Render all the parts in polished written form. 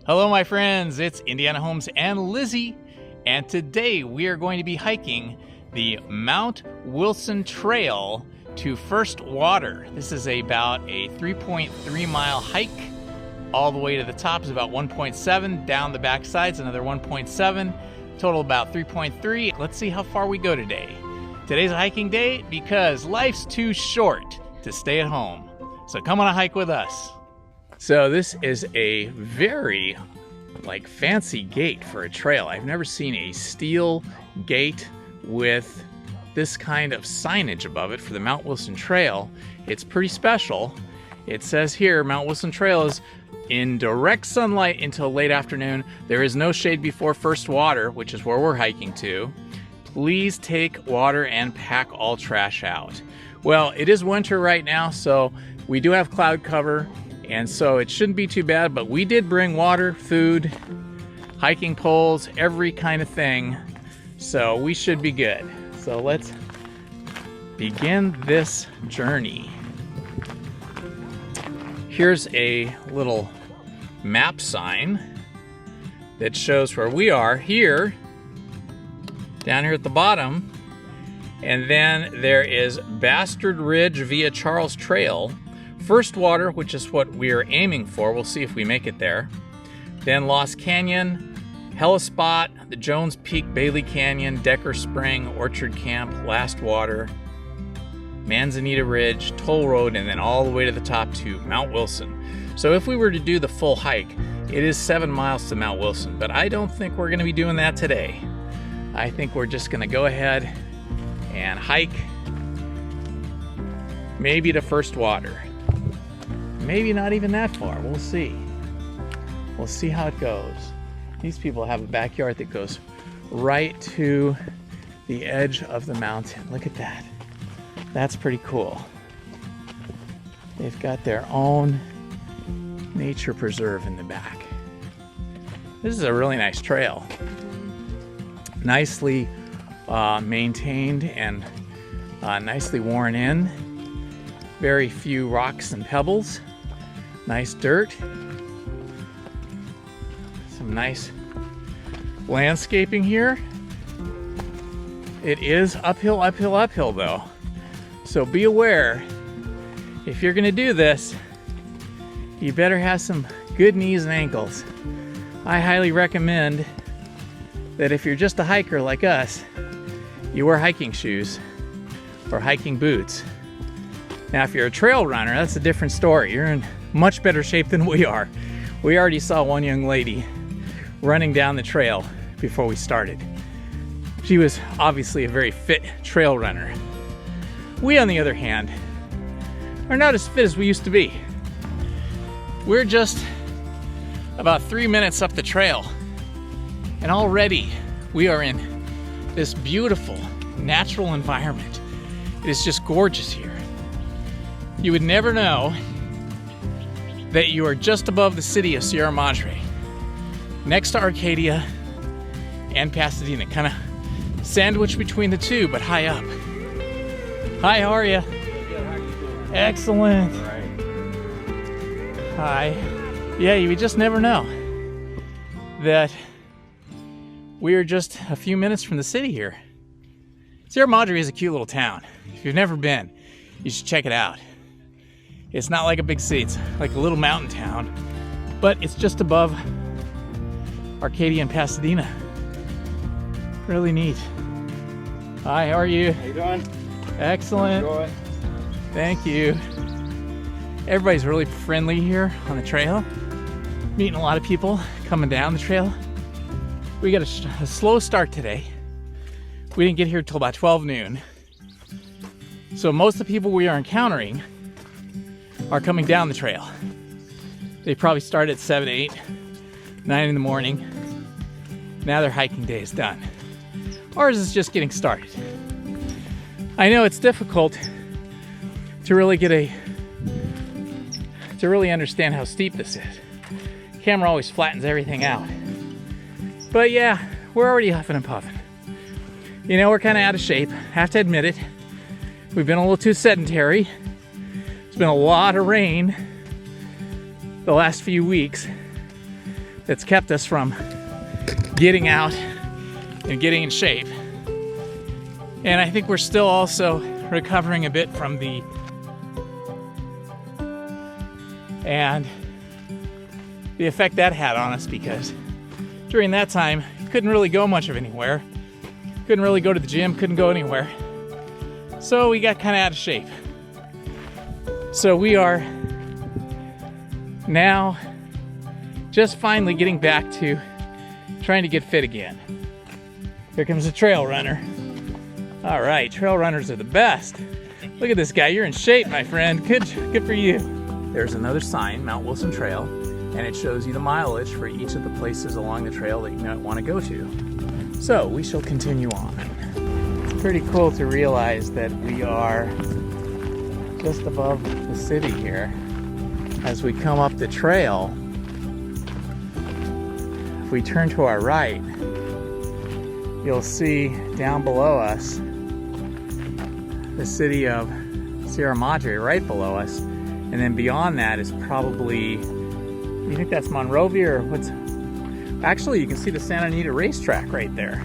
Hello, my friends. It's Indiana Homes and Lizzie, and today we are going to be hiking the Mount Wilson Trail to First Water. This is about a 3.3 mile hike. All the way to the top is about 1.7. Down the back side's another 1.7. Total about 3.3. Let's see how far we go today. Today's a hiking day because life's too short to stay at home. So come on a hike with us. So this is a very fancy gate for a trail. I've never seen a steel gate with this kind of signage above it for the Mount Wilson Trail. It's pretty special. It says here, Mount Wilson Trail is in direct sunlight until late afternoon. There is no shade before First Water, which is where we're hiking to. Please take water and pack all trash out. Well, it is winter right now, so we do have cloud cover, and so it shouldn't be too bad, but we did bring water, food, hiking poles, every kind of thing, so we should be good. So let's begin this journey. Here's a little map sign that shows where we are here, down here at the bottom, and then there is Bastard Ridge via Charles Trail, First Water, which is what we are aiming for. We'll see if we make it there. Then Lost Canyon, Hellespot, the Jones Peak Bailey Canyon, Decker Spring, Orchard Camp, Last Water, Manzanita Ridge, Toll Road, and then all the way to the top to Mount Wilson. So if we were to do the full hike, it is 7 miles to Mount Wilson, but I don't think we're going to be doing that today. I think we're just going to go ahead and hike maybe to First Water. Maybe not even that far. We'll see. We'll see how it goes. These people have a backyard that goes right to the edge of the mountain. Look at that. That's pretty cool. They've got their own nature preserve in the back. This is a really nice trail. Nicely maintained and nicely worn in. Very few rocks and pebbles. Nice dirt. Some nice landscaping here. It is uphill, uphill, uphill though. So be aware, if you're gonna do this, you better have some good knees and ankles. I highly recommend that if you're just a hiker like us, you wear hiking shoes or hiking boots. Now, if you're a trail runner, that's a different story. You're in much better shape than we are. We already saw one young lady running down the trail before we started. She was obviously a very fit trail runner. We, on the other hand, are not as fit as we used to be. We're just about 3 minutes up the trail, and already we are in this beautiful natural environment. It is just gorgeous here. You would never know that you are just above the city of Sierra Madre, next to Arcadia and Pasadena, kind of sandwiched between the two, but high up. Hi, how are you? Excellent. Hi. Yeah, you would just never know that we are just a few minutes from the city here. Sierra Madre is a cute little town. If you've never been, you should check it out. It's not like a big city, it's like a little mountain town, but it's just above Arcadia and Pasadena. Really neat. Hi, how are you? How you doing? Excellent. Enjoy. Thank you. Everybody's really friendly here on the trail. Meeting a lot of people coming down the trail. We got a slow start today. We didn't get here till about 12 noon. So most of the people we are encountering are coming down the trail. They probably start at 7, 8, 9 in the morning. Now their hiking day is done. Ours is just getting started. I know it's difficult to really understand how steep this is. Camera always flattens everything out. But yeah, we're already huffing and puffing. You know, we're kind of out of shape, have to admit it. We've been a little too sedentary. It's been a lot of rain the last few weeks. that's kept us from getting out and getting in shape. And I think we're still also recovering a bit from the effect that had on us, because during that time, couldn't really go much of anywhere. Couldn't really go to the gym, couldn't go anywhere. So we got kind of out of shape. So we are now just finally getting back to trying to get fit again. Here comes a trail runner. All right, trail runners are the best. Look at this guy, you're in shape, my friend. Good for you. There's another sign, Mount Wilson Trail, and it shows you the mileage for each of the places along the trail that you might want to go to. So we shall continue on. It's pretty cool to realize that we are just above the city here. As we come up the trail, if we turn to our right, you'll see down below us the city of Sierra Madre right below us. And then beyond that is probably, you think that's Monrovia or what's, actually you can see the Santa Anita racetrack right there.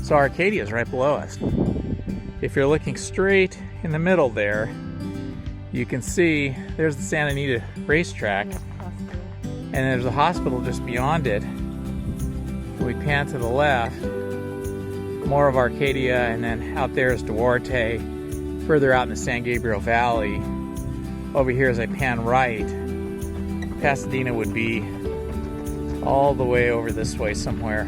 So Arcadia is right below us. If you're looking straight in the middle there, you can see there's the Santa Anita racetrack, and there's a hospital just beyond it. We pan to the left, more of Arcadia, and then out there is Duarte, further out in the San Gabriel Valley. Over here as I pan right, Pasadena would be all the way over this way somewhere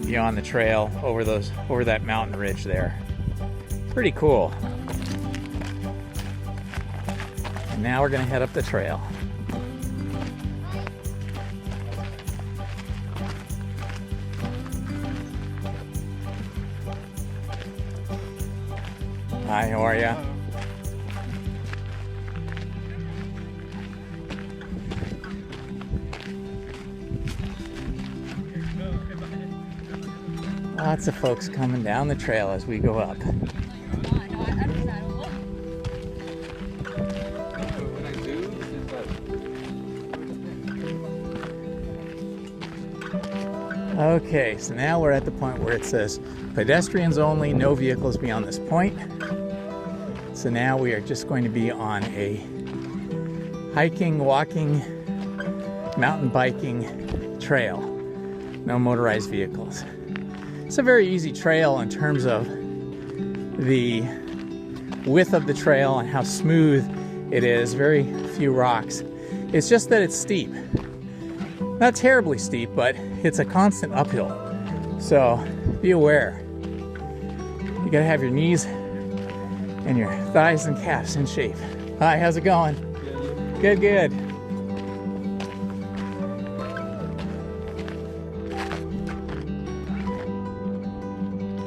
beyond the trail, over that mountain ridge there. Pretty cool. And now we're gonna head up the trail. Hi, how are ya? Lots of folks coming down the trail as we go up. Okay, so now we're at the point where it says pedestrians only, no vehicles beyond this point. So now we are just going to be on a hiking, walking, mountain biking trail. No motorized vehicles. It's a very easy trail in terms of the width of the trail and how smooth it is. Very few rocks. It's just that it's steep. Not terribly steep, but it's a constant uphill. So be aware. You gotta have your knees and your thighs and calves in shape. Hi, how's it going? Good, good.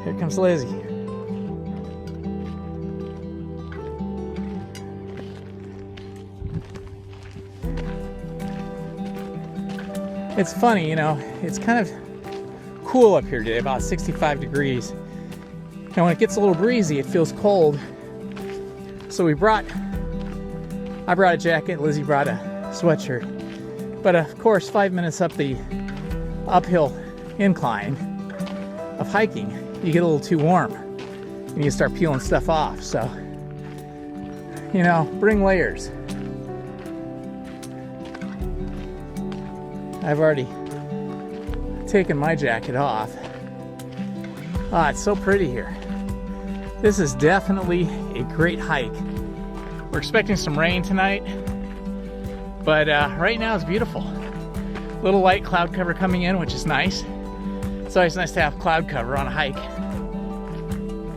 Here comes Lizzie. It's funny, you know, it's kind of cool up here today, about 65 degrees. And when it gets a little breezy, it feels cold. So I brought a jacket, Lizzie brought a sweatshirt. But of course, 5 minutes up the uphill incline of hiking, you get a little too warm and you start peeling stuff off. So, you know, bring layers. I've already taken my jacket off. Ah, it's so pretty here. This is definitely a great hike. We're expecting some rain tonight, but right now it's beautiful. Little light cloud cover coming in, which is nice. It's always nice to have cloud cover on a hike.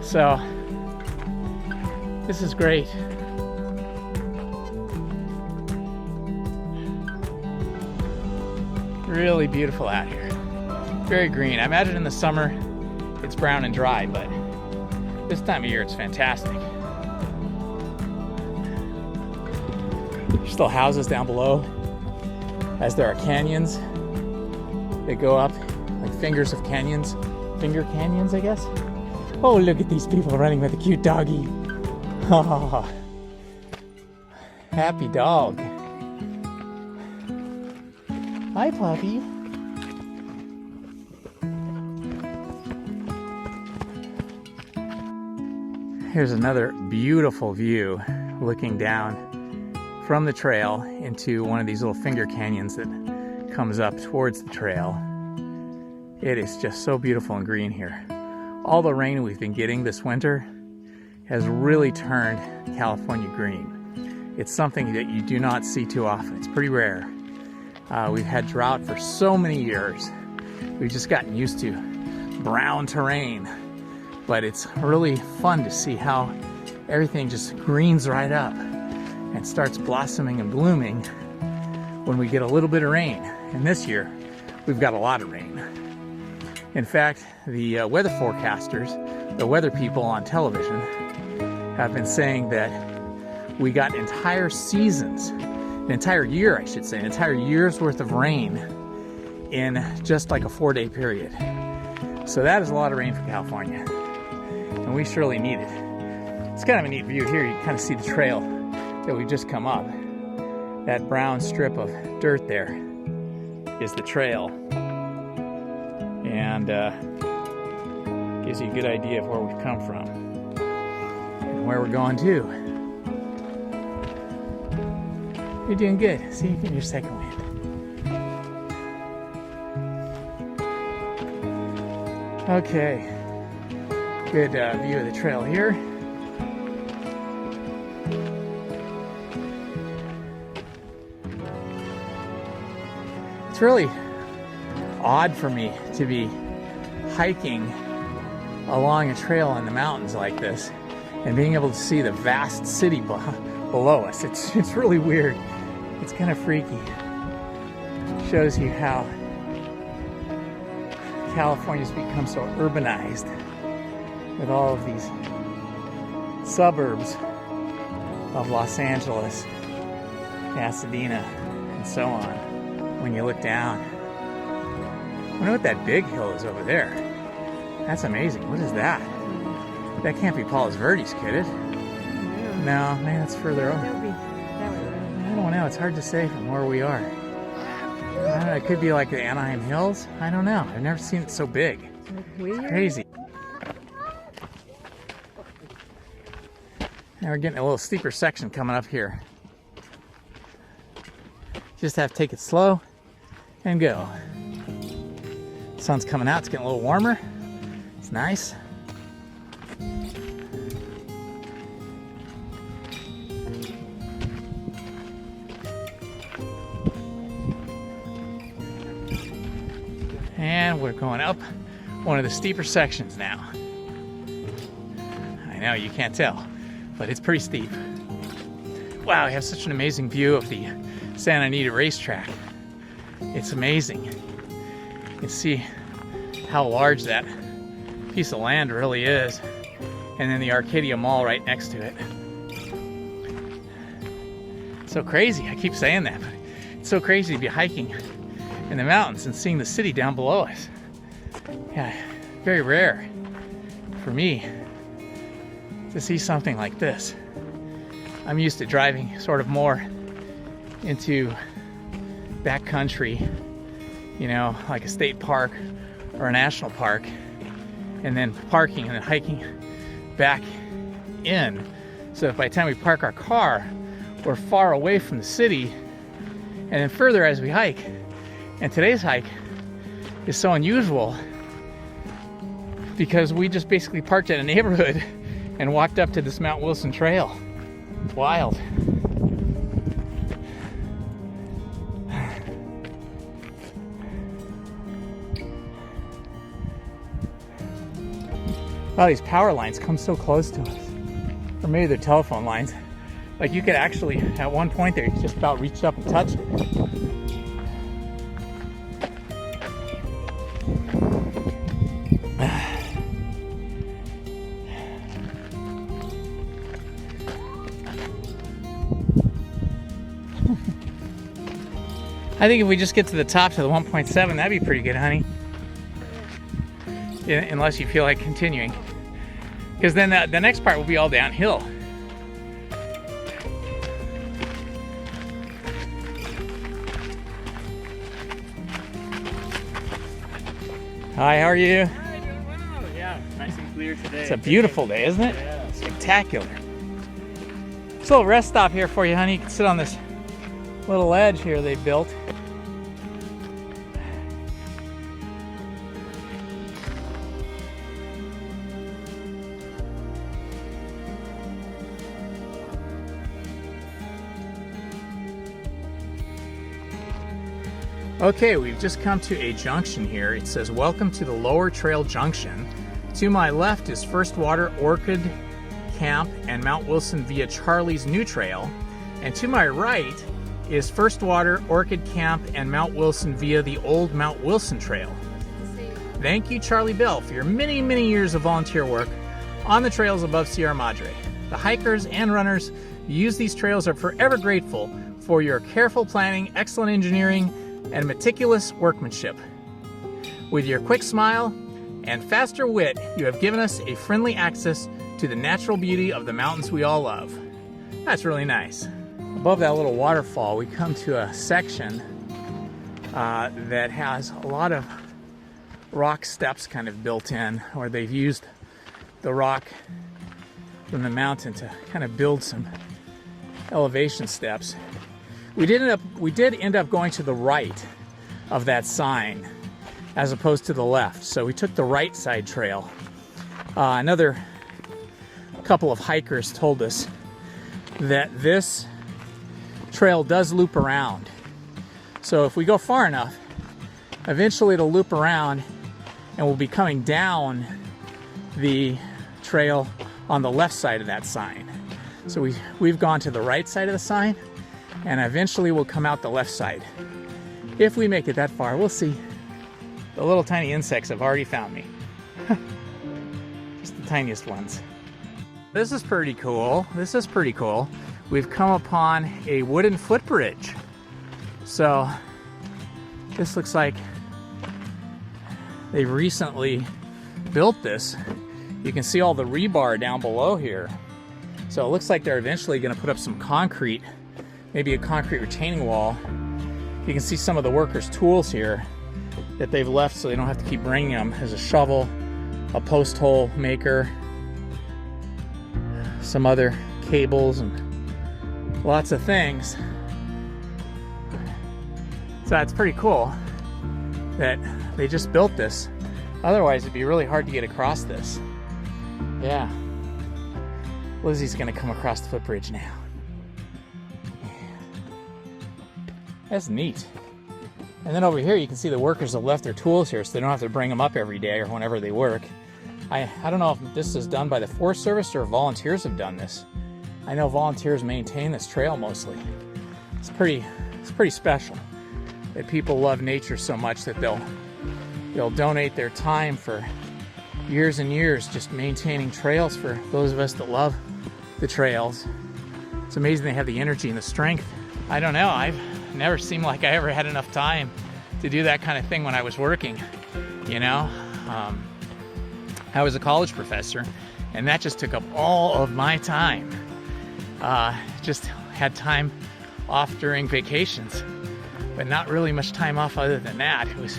So, this is great. Really beautiful out here. Very green. I imagine in the summer it's brown and dry, but this time of year it's fantastic. There's still houses down below, as there are canyons. They go up like fingers of canyons. Finger canyons, I guess. Oh, look at these people running with a cute doggy. Oh, happy dog. Hi, puppy. Here's another beautiful view looking down from the trail into one of these little finger canyons that comes up towards the trail. It is just so beautiful and green here. All the rain we've been getting this winter has really turned California green. It's something that you do not see too often. It's pretty rare. We've had drought for so many years. We've just gotten used to brown terrain. But it's really fun to see how everything just greens right up and starts blossoming and blooming when we get a little bit of rain. And this year, we've got a lot of rain. In fact, the weather forecasters, the weather people on television, have been saying that we got entire seasons, an entire year, I should say, an entire year's worth of rain in just like a 4-day period. So that is a lot of rain for California. And we surely need it. It's kind of a neat view here. You can kind of see the trail that we've just come up. That brown strip of dirt there is the trail. And gives you a good idea of where we've come from and where we're going to. You're doing good. See, you get your second wind. Okay. Good view of the trail here. It's really odd for me to be hiking along a trail in the mountains like this and being able to see the vast city below us. It's really weird. It's kind of freaky. It shows you how California's become so urbanized, with all of these suburbs of Los Angeles, Pasadena, and so on. When you look down, I wonder what that big hill is over there. That's amazing. What is that? That can't be Palos Verdes, could it? No, maybe that's further over. I don't know. It's hard to say from where we are. I don't know. It could be like the Anaheim Hills. I don't know. I've never seen it so big. It's crazy. Now we're getting a little steeper section coming up here. Just have to take it slow and go. Sun's coming out, it's getting a little warmer. It's nice. And we're going up one of the steeper sections now. I know, you can't tell, but it's pretty steep. Wow, we have such an amazing view of the Santa Anita racetrack. It's amazing. You can see how large that piece of land really is. And then the Arcadia Mall right next to it. So crazy, I keep saying that, but it's so crazy to be hiking in the mountains and seeing the city down below us. Yeah, very rare for me to see something like this. I'm used to driving sort of more into backcountry, you know, like a state park or a national park, and then parking and then hiking back in. So that by the time we park our car, we're far away from the city, and then further as we hike. And today's hike is so unusual because we just basically parked in a neighborhood and walked up to this Mount Wilson Trail. It's wild. Wow, these power lines come so close to us. Or maybe they're telephone lines. Like you could actually, at one point there, you just about reached up and touched it. I think if we just get to the top to the 1.7, that'd be pretty good, honey. Yeah, unless you feel like continuing. Because then the next part will be all downhill. Hi, how are you? Hi, doing well. Yeah, nice and clear today. It's a beautiful day, isn't it? Yeah. Spectacular. It's a little rest stop here for you, honey. You can sit on this little ledge here they built. Okay, we've just come to a junction here. It says, welcome to the Lower Trail Junction. To my left is First Water Orchid Camp and Mount Wilson via Charlie's New Trail. And to my right is First Water Orchid Camp and Mount Wilson via the old Mount Wilson Trail. Thank you, Charlie Bell, for your many, many years of volunteer work on the trails above Sierra Madre. The hikers and runners who use these trails are forever grateful for your careful planning, excellent engineering, and meticulous workmanship. With your quick smile and faster wit, you have given us a friendly access to the natural beauty of the mountains we all love. That's really nice. Above that little waterfall, we come to a section that has a lot of rock steps kind of built in, where they've used the rock from the mountain to kind of build some elevation steps. We did end up going to the right of that sign as opposed to the left, so we took the right side trail. Another couple of hikers told us that this trail does loop around. So if we go far enough, eventually it'll loop around and we'll be coming down the trail on the left side of that sign. So we've gone to the right side of the sign, and eventually we'll come out the left side. If we make it that far, we'll see. The little tiny insects have already found me. Just the tiniest ones. This is pretty cool. This is pretty cool. We've come upon a wooden footbridge. So this looks like they recently built this. You can see all the rebar down below here. So it looks like they're eventually going to put up some concrete, maybe a concrete retaining wall. You can see some of the workers' tools here that they've left so they don't have to keep bringing them. There's a shovel, a post hole maker, some other cables, and lots of things. So that's pretty cool that they just built this. Otherwise, it'd be really hard to get across this. Yeah. Lizzie's gonna come across the footbridge now. That's neat. And then over here you can see the workers have left their tools here so they don't have to bring them up every day or whenever they work. I don't know if this is done by the Forest Service or volunteers have done this. I know volunteers maintain this trail mostly. It's pretty special that people love nature so much that they'll donate their time for years and years just maintaining trails for those of us that love the trails. It's amazing they have the energy and the strength. I don't know, I've never seemed like I ever had enough time to do that kind of thing when I was working, you know? I was a college professor, and that just took up all of my time. Just had time off during vacations, but not really much time off other than that. It was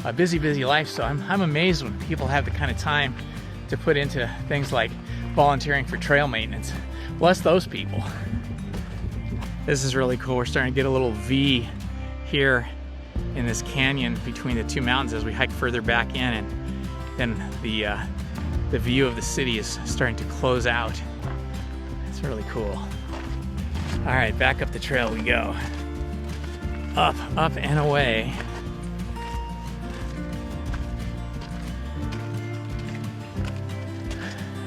a busy, busy life, so I'm amazed when people have the kind of time to put into things like volunteering for trail maintenance. Bless those people. This is really cool. We're starting to get a little V here in this canyon between the two mountains as we hike further back in, and then the view of the city is starting to close out. It's really cool. All right, back up the trail we go. Up, up and away.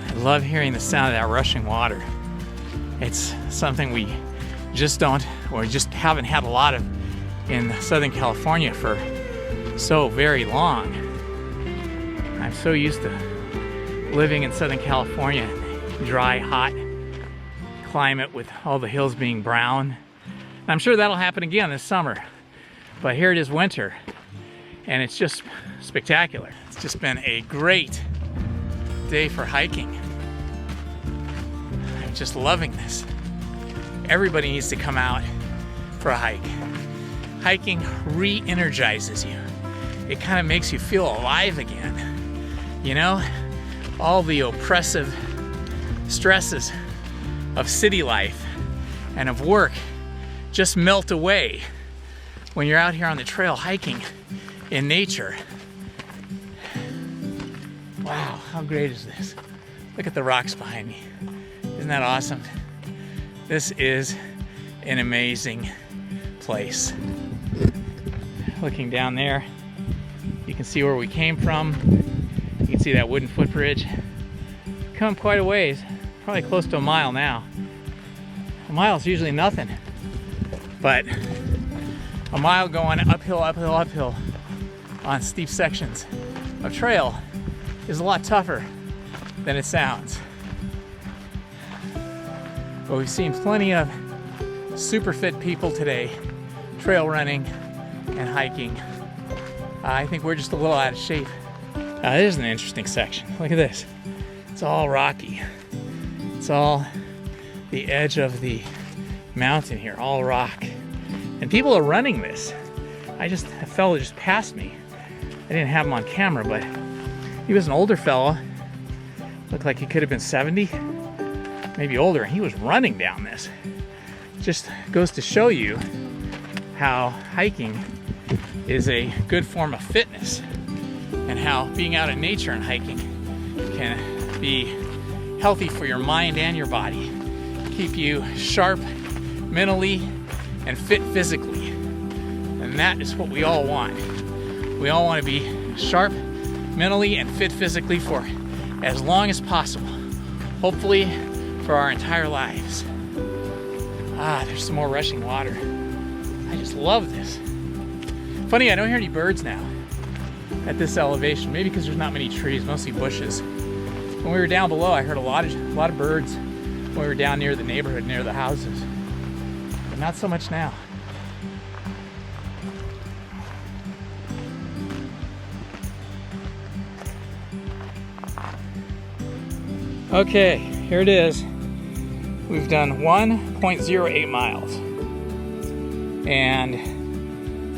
I love hearing the sound of that rushing water. It's something we just haven't had a lot of in Southern California for so very long. I'm so used to living in Southern California, dry, hot climate with all the hills being brown. And I'm sure that'll happen again this summer. But here it is winter, and it's just spectacular. It's just been a great day for hiking. I'm just loving this. Everybody needs to come out for a hike. Hiking re-energizes you. it kind of makes you feel alive again. You know, all the oppressive stresses of city life and of work just melt away when you're out here on the trail hiking in nature. Wow, how great is this? Look at the rocks behind me. Isn't that awesome? This is an amazing place. Looking down there, you can see where we came from. You can see that wooden footbridge. Come quite a ways, probably close to a mile now. A mile is usually nothing, but a mile going uphill, uphill, uphill on steep sections of trail is a lot tougher than it sounds. But we've seen plenty of super fit people today trail running and hiking. I think we're just a little out of shape. This is an interesting section. Look at this. It's all rocky. It's all the edge of the mountain here, all rock. And people are running this. A fellow just passed me. I didn't have him on camera, but he was an older fellow. Looked like he could have been 70, maybe older, and he was running down this. Just goes to show you how hiking is a good form of fitness, and how being out in nature and hiking can be healthy for your mind and your body, keep you sharp mentally and fit physically. And that is what we all want. We all want to be sharp mentally and fit physically for as long as possible, hopefully for our entire lives. There's some more rushing water. I just love this. Funny, I don't hear any birds now at this elevation, maybe because there's not many trees, mostly bushes. When we were down below, I heard a lot of birds when we were down near the neighborhood, near the houses, but not so much now. Okay, here it is. We've done 1.08 miles, and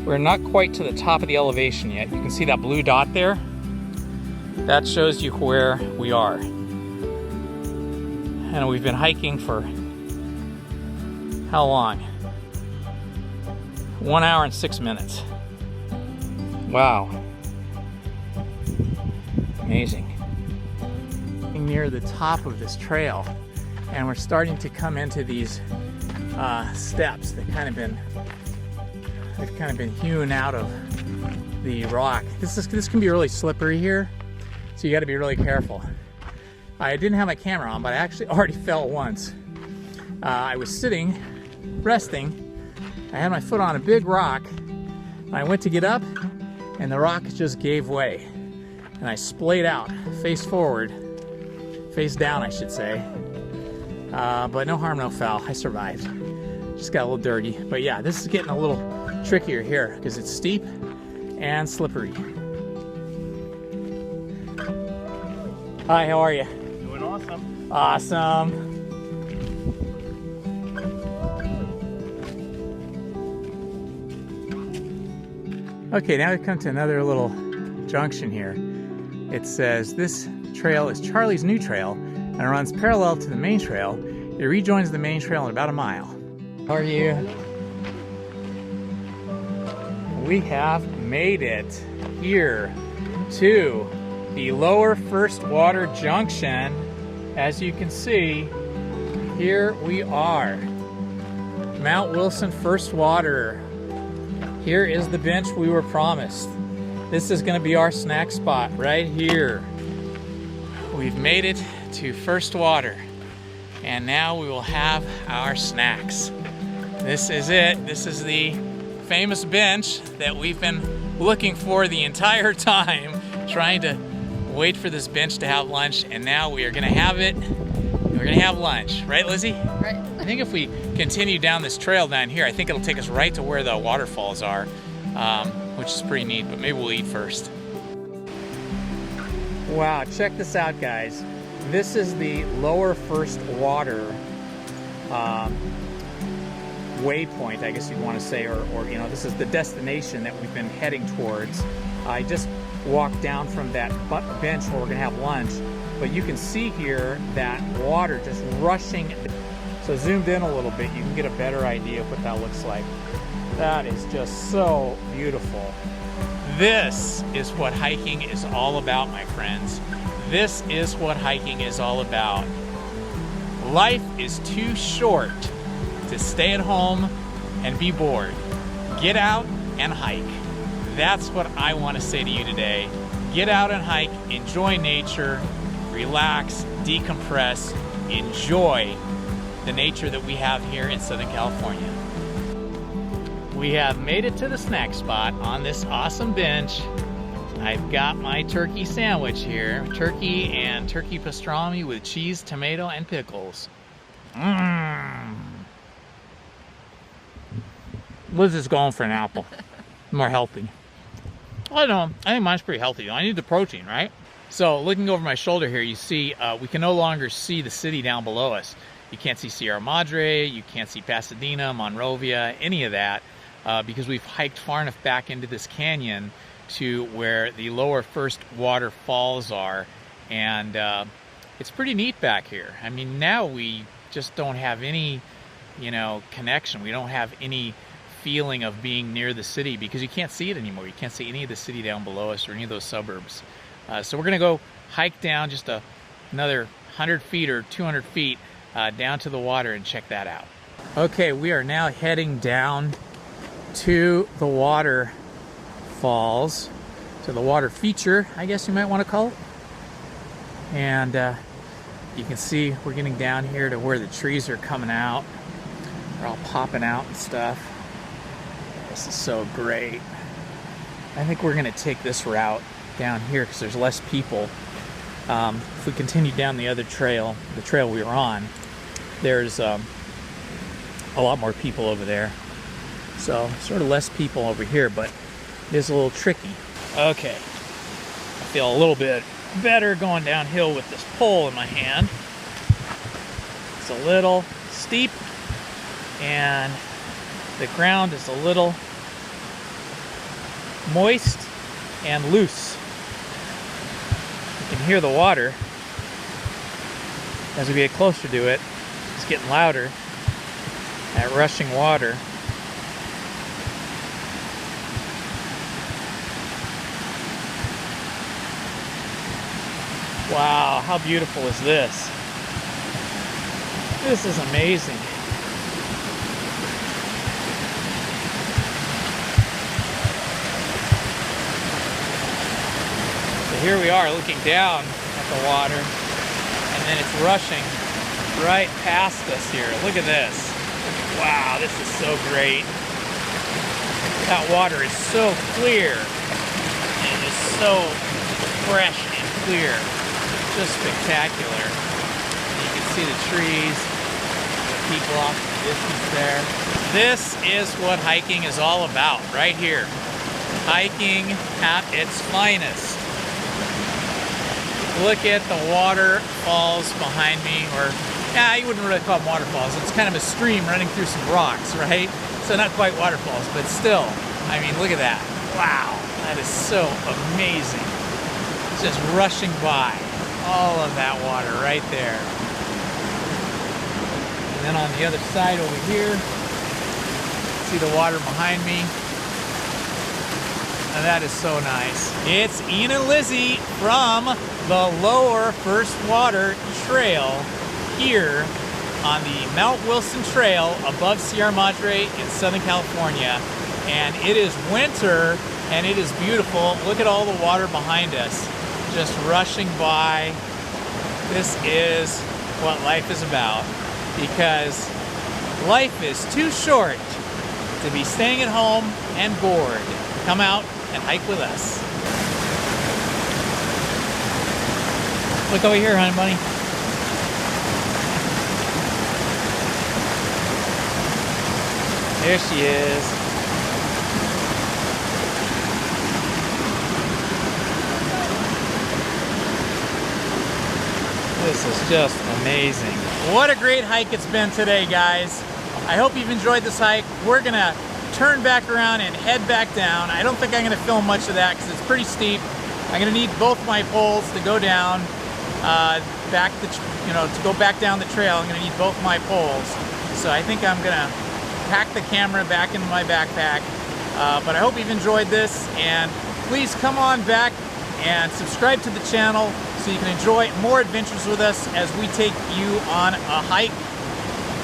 we're not quite to the top of the elevation yet. You can see that blue dot there. That shows you where we are. And we've been hiking for how long? 1 hour and 6 minutes. Wow. Amazing. Near the top of this trail, and we're starting to come into these steps that they've kind of been hewn out of the rock. This can be really slippery here, so you got to be really careful. I didn't have my camera on, but I actually already fell once. I was sitting, resting. I had my foot on a big rock. I went to get up, and the rock just gave way, and I splayed out face forward. Face down, I should say. But no harm, no foul. I survived. Just got a little dirty. But yeah, this is getting a little trickier here because it's steep and slippery. Hi, how are you? Doing awesome. Awesome. Okay, now we've come to another little junction here. It says this trail is Charlie's new trail and it runs parallel to the main trail. It rejoins the main trail in about a mile. How are you? We have made it here to the Lower First Water Junction. As you can see, here we are. Mount Wilson First Water. Here is the bench we were promised. This is going to be our snack spot right here. We've made it to First Water, and now we will have our snacks. This is it. This is the famous bench that we've been looking for the entire time, trying to wait for this bench to have lunch, and now we are going to have it. We're going to have lunch. Right, Lizzie? Right. I think if we continue down this trail down here, I think it'll take us right to where the waterfalls are, which is pretty neat, but maybe we'll eat first. Wow, check this out, guys. This is the Lower First Water waypoint, I guess you'd want to say, or you know, this is the destination that we've been heading towards. I just walked down from that bench where we're gonna have lunch, but you can see here that water just rushing. So zoomed in a little bit, you can get a better idea of what that looks like. That is just so beautiful. This is what hiking is all about, my friends. This is what hiking is all about. Life is too short to stay at home and be bored. Get out and hike. That's what I want to say to you today. Get out and hike, enjoy nature, relax, decompress, enjoy the nature that we have here in Southern California. We have made it to the snack spot on this awesome bench. I've got my turkey sandwich here. Turkey and turkey pastrami with cheese, tomato, and pickles. Liz is going for an apple. More healthy. I don't know. I think mine's pretty healthy though. I need the protein, right? So looking over my shoulder here, you see we can no longer see the city down below us. You can't see Sierra Madre, you can't see Pasadena, Monrovia, any of that, because we've hiked far enough back into this canyon to where the lower first water falls are, and it's pretty neat back here. I mean, now we just don't have any, you know, connection. We don't have any feeling of being near the city because you can't see it anymore. You can't see any of the city down below us or any of those suburbs. So we're gonna go hike down just another 100 feet or 200 feet down to the water and check that out. Okay, we are now heading down to the water falls, to the water feature, I guess you might want to call it. And you can see we're getting down here to where the trees are coming out. They're all popping out and stuff. This is so great. I think we're going to take this route down here because there's less people. If we continue down the other trail, the trail we were on, there's a lot more people over there. So sort of less people over here, but it is a little tricky. Okay, I feel a little bit better going downhill with this pole in my hand. It's a little steep and the ground is a little moist and loose. You can hear the water as we get closer to it. It's getting louder. That rushing water. Wow, how beautiful is this? This is amazing. So here we are looking down at the water, and then it's rushing right past us here. Look at this. Wow, this is so great. That water is so clear and is so fresh and clear. Just spectacular. You can see the trees, the people off in the distance there. This is what hiking is all about, right here. Hiking at its finest. Look at the waterfalls behind me, or yeah, you wouldn't really call them waterfalls. It's kind of a stream running through some rocks, right? So not quite waterfalls, but still. I mean, look at that. Wow, that is so amazing. It's just rushing by. All of that water right there. And then on the other side over here, see the water behind me. And that is so nice. It's Ian and Lizzie from the Lower First Water Trail here on the Mount Wilson Trail above Sierra Madre in Southern California. And it is winter and it is beautiful. Look at all the water behind us. Just rushing by. This is what life is about, because life is too short to be staying at home and bored. Come out and hike with us. Look over here, honey bunny. There she is. This is just amazing. What a great hike it's been today, guys. I hope you've enjoyed this hike. We're gonna turn back around and head back down. I don't think I'm gonna film much of that because it's pretty steep. I'm gonna need both my poles to go down, to go back down the trail. I'm gonna need both my poles. So I think I'm gonna pack the camera back into my backpack. But I hope you've enjoyed this, and please come on back and subscribe to the channel so you can enjoy more adventures with us as we take you on a hike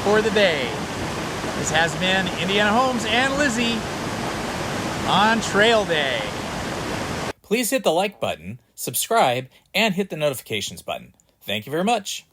for the day. This has been Indiana Homes and Lizzie on Trail Day. Please hit the like button, subscribe, and hit the notifications button. Thank you very much.